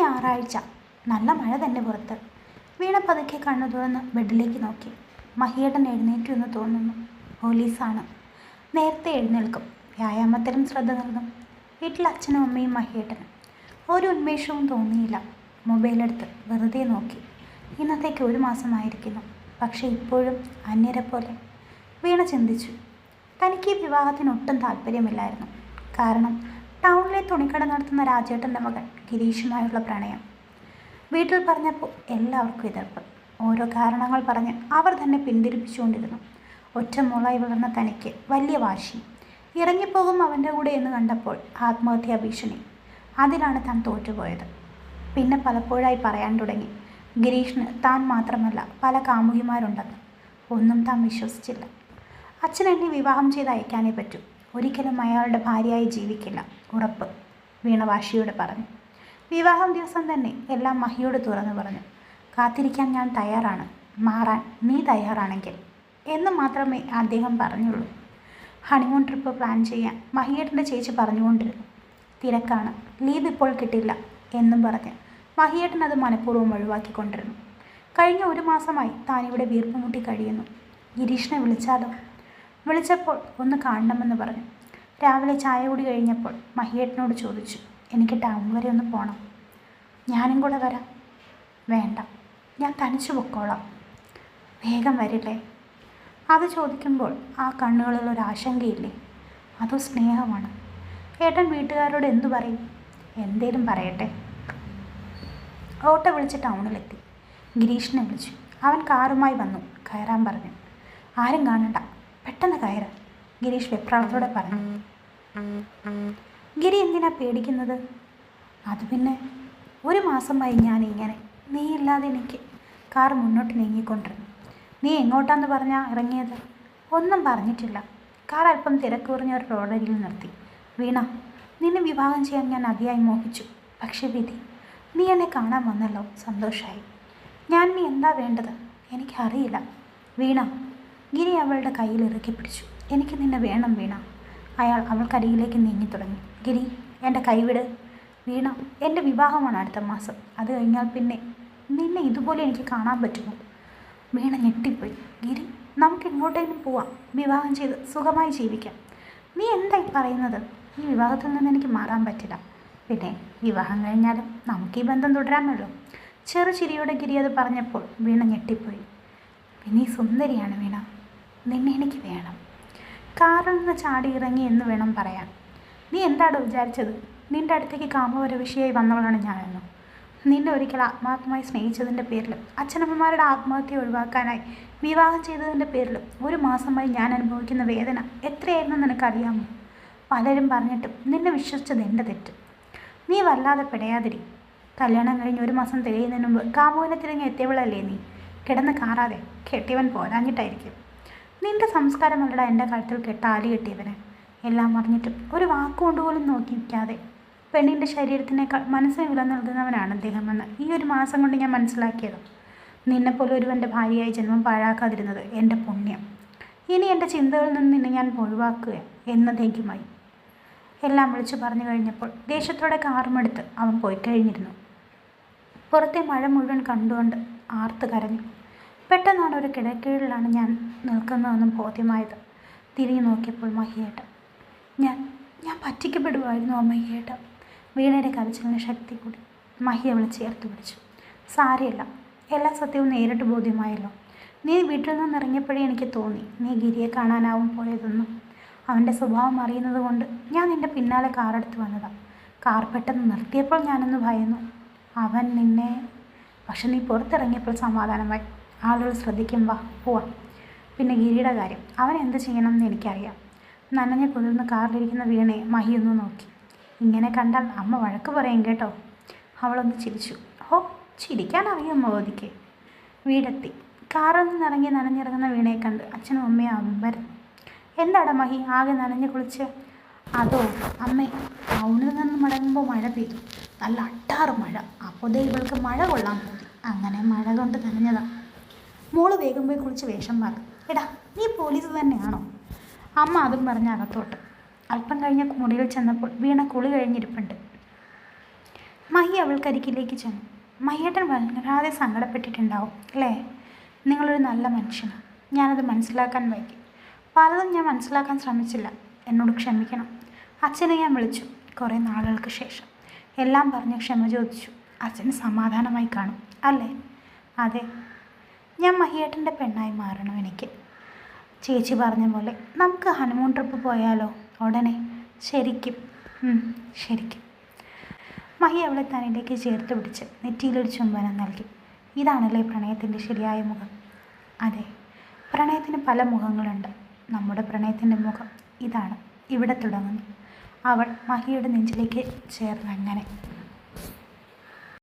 ഞായറാഴ്ച. നല്ല മഴ തന്നെ പുറത്ത്. വീണ പതുക്കെ കണ്ണു തുറന്ന് ബെഡിലേക്ക് നോക്കി. മഹിയേട്ടൻ എഴുന്നേറ്റു എന്ന് തോന്നുന്നു. പോലീസാണ്. നേരത്തെ എഴുന്നേൽക്കും. വ്യായാമത്തിലും ശ്രദ്ധ നൽകും. വീട്ടിൽ അച്ഛനും അമ്മയും മഹിയേട്ടനും. ഒരു ഉന്മേഷവും തോന്നിയില്ല. മൊബൈലെടുത്ത് വെറുതെ നോക്കി. ഇന്നത്തേക്ക് 1 മാസമായിരിക്കുന്നു. പക്ഷേ ഇപ്പോഴും അന്യരെ പോലെ. വീണ ചിന്തിച്ചു. തനിക്ക് ഈ വിവാഹത്തിന് ഒട്ടും താല്പര്യമില്ലായിരുന്നു. കാരണം ടൗണിലെ തുണിക്കട നടത്തുന്ന രാജേട്ടൻ്റെ മകൻ ഗിരീഷുമായുള്ള പ്രണയം. വീട്ടിൽ പറഞ്ഞപ്പോൾ എല്ലാവർക്കും എതിർപ്പ്. ഓരോ കാരണങ്ങൾ പറഞ്ഞ് അവർ തന്നെ പിന്തിരിപ്പിച്ചുകൊണ്ടിരുന്നു. ഒറ്റ മോളായി വളർന്ന തനിക്ക് വലിയ വാശി. ഇറങ്ങിപ്പോകും അവൻ്റെ കൂടെ എന്ന് കണ്ടപ്പോൾ ആത്മഹത്യാ ഭീഷണി. അതിലാണ് താൻ തോറ്റുപോയത്. പിന്നെ പലപ്പോഴായി പറയാൻ തുടങ്ങി ഗിരീഷിന് താൻ മാത്രമല്ല പല കാമുകിമാരുണ്ടെന്ന്. ഒന്നും താൻ വിശ്വസിച്ചില്ല. അച്ഛൻ എന്നെ വിവാഹം ചെയ്ത് അയക്കാനേ പറ്റൂ. ഒരിക്കലും അയാളുടെ ഭാര്യയായി ജീവിക്കില്ല, ഉറപ്പ്, വീണ വാശിയോടെ പറഞ്ഞു. വിവാഹം ദിവസം തന്നെ എല്ലാം മഹിയോട് തുറന്നു പറഞ്ഞു. കാത്തിരിക്കാൻ ഞാൻ തയ്യാറാണ്, മാറാൻ നീ തയ്യാറാണെങ്കിൽ എന്ന് മാത്രമേ അദ്ദേഹം പറഞ്ഞുള്ളൂ. ഹണിമൂൺ ട്രിപ്പ് പ്ലാൻ ചെയ്യാൻ മഹിയേട്ടൻ്റെ ചേച്ചി പറഞ്ഞുകൊണ്ടിരുന്നു. തിരക്കാണ്, ലീവ് ഇപ്പോൾ കിട്ടില്ല എന്നും പറഞ്ഞ് മഹിയേട്ടൻ അത് മനഃപൂർവ്വം ഒഴിവാക്കിക്കൊണ്ടിരുന്നു. കഴിഞ്ഞ 1 മാസമായി താനിവിടെ വീർപ്പുമുട്ടി കഴിയുന്നു. ഗിരീഷിനെ വിളിച്ചാലോ? വിളിച്ചപ്പോൾ ഒന്ന് കാണണമെന്ന് പറഞ്ഞു. രാവിലെ ചായ കൂടി കഴിഞ്ഞപ്പോൾ മഹിയേട്ടനോട് ചോദിച്ചു, എനിക്ക് ടൗൺ വരെ ഒന്ന് പോകണം. ഞാനും കൂടെ വരാം. വേണ്ട, ഞാൻ തനിച്ചു പൊക്കോളാം. വേഗം വരില്ലേ? അത് ചോദിക്കുമ്പോൾ ആ കണ്ണുകളിൽ ഒരു ആശങ്കയില്ലേ? അതോ സ്നേഹമാണ്? ഏട്ടൻ വീട്ടുകാരോട് എന്തു പറയും? എന്തേലും പറയട്ടെ. ഓട്ടോ വിളിച്ച് ടൗണിലെത്തി. ഗിരീഷിനെ വിളിച്ചു. അവൻ കാറുമായി വന്നു. കയറാൻ പറഞ്ഞു. ആരും കാണണ്ട, പെട്ടെന്ന് കയറ്, ഗിരീഷ് വെപ്രാളത്തോടെ പറഞ്ഞു. ഗിരി എന്തിനാ പേടിക്കുന്നത്? അത് പിന്നെ 1 മാസമായി ഞാനിങ്ങനെ, നീ ഇല്ലാതെ എനിക്ക്. കാർ മുന്നോട്ട് നീങ്ങിക്കൊണ്ടിരുന്നു. നീ എങ്ങോട്ടാന്ന് പറഞ്ഞാൽ ഇറങ്ങിയത്? ഒന്നും പറഞ്ഞിട്ടില്ല. കാർ അല്പം തിരക്ക് കുറഞ്ഞ ഒരു റോഡരികിൽ നിർത്തി. വീണ, നിന്നെ വിവാഹം ചെയ്യാൻ ഞാൻ അതിയായി മോഹിച്ചു. പക്ഷെ വിധി. നീ എന്നെ കാണാൻ വന്നല്ലോ, സന്തോഷമായി. ഞാൻ നീ എന്താ വേണ്ടത്? എനിക്കറിയില്ല. വീണ. ഗിരി അവളുടെ കയ്യിൽ ഇറുക്കി പിടിച്ചു. എനിക്ക് നിന്നെ വേണം വീണ. അയാൾ അവൾക്കരികിലേക്ക് നീങ്ങി തുടങ്ങി. ഗിരി, എൻ്റെ കൈവിട്. വീണ, എൻ്റെ വിവാഹമാണ് അടുത്ത മാസം. അത് കഴിഞ്ഞാൽ പിന്നെ നിന്നെ ഇതുപോലെ എനിക്ക് കാണാൻ പറ്റുമോ? വീണ ഞെട്ടിപ്പോയി. ഗിരി, നമുക്ക് എങ്ങോട്ടേലും പോവാം. വിവാഹം ചെയ്ത് സുഖമായി ജീവിക്കാം. നീ എന്തായി പറയുന്നത്? ഈ വിവാഹത്തിൽ നിന്ന് എനിക്ക് മാറാൻ പറ്റില്ല. പിന്നെ വിവാഹം കഴിഞ്ഞാലും നമുക്ക് ഈ ബന്ധം തുടരാമല്ലോ. ചെറുചിരിയോടെ ഗിരി അത് പറഞ്ഞപ്പോൾ വീണ ഞെട്ടിപ്പോയി. നീ സുന്ദരിയാണ് വീണ. നിന്നെ എനിക്ക് വേണം. കാറിൽ നിന്ന് ചാടി ഇറങ്ങി എന്ന് വേണം പറയാൻ. നീ എന്താണോ വിചാരിച്ചത്? നിൻ്റെ അടുത്തേക്ക് കാമപരവിഷയായി വന്നവളാണ് ഞാനെന്നോ? നിന്നെ ഒരിക്കൽ ആത്മാർത്ഥമായി സ്നേഹിച്ചതിൻ്റെ പേരിലും അച്ഛനമ്മമാരുടെ ആത്മഹത്യ ഒഴിവാക്കാനായി വിവാഹം ചെയ്തതിൻ്റെ പേരിലും 1 മാസമായി ഞാൻ അനുഭവിക്കുന്ന വേദന എത്രയായിരുന്നു നിനക്കറിയാമോ? പലരും പറഞ്ഞിട്ടും നിന്നെ വിശ്വസിച്ചത് എൻ്റെ തെറ്റ്. നീ വല്ലാതെ പിടയാതിരി. കല്യാണം കഴിഞ്ഞ് 1 മാസം തികയുന്നതിന് മുമ്പ് കാമുവിനെ തിരഞ്ഞ് എത്തിയവളല്ലേ നീ? കിടന്ന് കാറാതെ. കെട്ടിയവൻ പോരാഞ്ഞിട്ടായിരിക്കും. നിൻ്റെ സംസ്കാരമല്ലടാ എൻ്റെ കഴുത്തിൽ താലി കെട്ടിയവന്. എല്ലാം അറിഞ്ഞിട്ടും ഒരു വാക്കുകൊണ്ടുപോലും നോക്കി നിൽക്കാതെ പെണ്ണിൻ്റെ ശരീരത്തിനേക്കാൾ മനസ്സിന് വില നൽകുന്നവനാണ് അദ്ദേഹമെന്ന് ഈ 1 മാസം കൊണ്ട് ഞാൻ മനസ്സിലാക്കിയത്. നിന്നെപ്പോലെ ഒരുവൻ്റെ ഭാര്യയായി ജന്മം പാഴാക്കാതിരുന്നത് എൻ്റെ പുണ്യം. ഇനി എൻ്റെ ചിന്തകളിൽ നിന്ന് നിന്നെ ഞാൻ ഒഴിവാക്കുക എന്നതേക്കുമായി. എല്ലാം വിളിച്ചു പറഞ്ഞു കഴിഞ്ഞപ്പോൾ ദേഷ്യത്തോടെ കാറുമെടുത്ത് അവൻ പോയി കഴിഞ്ഞിരുന്നു. പുറത്തെ മഴ മുഴുവൻ കണ്ടുകൊണ്ട് ആർത്ത് കരഞ്ഞു. പെട്ടെന്നാണ് ഒരു കിടക്കീഴിലാണ് ഞാൻ നിൽക്കുന്നതെന്നും ബോധ്യമായത്. തിരിഞ്ഞു നോക്കിയപ്പോൾ മഹിയേട്ടൻ. ഞാൻ പറ്റിക്കപ്പെടുമായിരുന്നു മഹിയേട്ടൻ. വീണയുടെ കരച്ചിലിന് ശക്തി കൂടി. മഹിയെ വിളിച്ച് ചേർത്ത് പിടിച്ചു. സാരമില്ല, എല്ലാ സത്യവും നേരിട്ട് ബോധ്യമായല്ലോ. നീ വീട്ടിൽ നിന്ന് ഇറങ്ങിയപ്പോഴേ എനിക്ക് തോന്നി നീ ഗിരിയെ കാണാനാവും പോയതെന്നും. അവൻ്റെ സ്വഭാവം അറിയുന്നത് കൊണ്ട് ഞാൻ നിൻ്റെ പിന്നാലെ കാറെടുത്ത് വന്നതാണ്. കാർ പെട്ടെന്ന് നിർത്തിയപ്പോൾ ഞാനൊന്ന് ഭയന്നു. അവൻ നിന്നെ. പക്ഷെ നീ പുറത്തിറങ്ങിയപ്പോൾ സമാധാനമായി. ആളുകൾ ശ്രദ്ധിക്കും. വാ പോവാം. പിന്നെ ഗിരിയുടെ കാര്യം, അവൻ എന്ത് ചെയ്യണമെന്ന് എനിക്കറിയാം. നനഞ്ഞ് കുതിർന്ന് കാറിലിരിക്കുന്ന വീണയെ മഹിയൊന്ന് നോക്കി. ഇങ്ങനെ കണ്ടാൽ അമ്മ വഴക്ക് പറയും കേട്ടോ. അവളൊന്ന് ചിരിച്ചു. ഓ, ചിരിക്കാൻ അറിയാം മോദിക്ക്. വീടെത്തി. കാറിൽ നിന്നിറങ്ങി നനഞ്ഞിറങ്ങുന്ന വീണയെ കണ്ട് അച്ഛനും അമ്മയും അമ്പരന്നു. എന്താടാ മഹി ആകെ നനഞ്ഞ് കുളിച്ച്? അതോ അമ്മേ, ടൗണിൽ നിന്ന് മടങ്ങുമ്പോൾ മഴ പെയ്തു. നല്ല അട്ടാറ് മഴ. അപ്പോൾ ഇവൾക്ക് മഴ കൊള്ളാൻ പോയി. അങ്ങനെ മഴ കൊണ്ട് നനഞ്ഞതാ. മോള് വേഗം പോയി കുളിച്ച് വേഷം മാറി. എടാ, നീ പോലീസ് തന്നെയാണോ? അമ്മ അതും പറഞ്ഞ് അകത്തോട്ട്. അല്പം കഴിഞ്ഞ മുറിയിൽ ചെന്നപ്പോൾ വീണ കുളി കഴിഞ്ഞിരിപ്പുണ്ട്. മഹി അവൾക്കരികിലേക്ക് ചെന്നു. മഹിയേട്ടൻ വല്ലാതെ സങ്കടപ്പെട്ടിട്ടുണ്ടാവും അല്ലേ? നിങ്ങളൊരു നല്ല മനുഷ്യനാണ്. ഞാനത് മനസ്സിലാക്കാൻ വൈകി. പലതും ഞാൻ മനസ്സിലാക്കാൻ ശ്രമിച്ചില്ല. എന്നോട് ക്ഷമിക്കണം. അച്ഛനെ ഞാൻ വിളിച്ചു കുറേ നാളുകൾക്ക് ശേഷം. എല്ലാം പറഞ്ഞ് ക്ഷമ ചോദിച്ചു. അച്ഛന് സമാധാനമായി കാണും അല്ലേ? അതെ, ഞാൻ മഹിയേട്ടൻ്റെ പെണ്ണായി മാറണം എനിക്ക്. ചേച്ചി പറഞ്ഞ പോലെ നമുക്ക് ഹണിമൂൺ ട്രിപ്പ് പോയാലോ? ഉടനെ. ശരിക്കും? ശരിക്കും. മഹി അവളെ തന്നിലേക്ക് ചേർത്ത് പിടിച്ച് നെറ്റിയിലൊരു ചുംബനം നൽകി. ഇതാണല്ലേ പ്രണയത്തിൻ്റെ ശരിയായ മുഖം? അതെ, പ്രണയത്തിന് പല മുഖങ്ങളുണ്ട്. നമ്മുടെ പ്രണയത്തിൻ്റെ മുഖം ഇതാണ്, ഇവിടെ തുടങ്ങുന്നു. അവൾ മഹിയുടെ നെഞ്ചിലേക്ക് ചേർന്നങ്ങനെ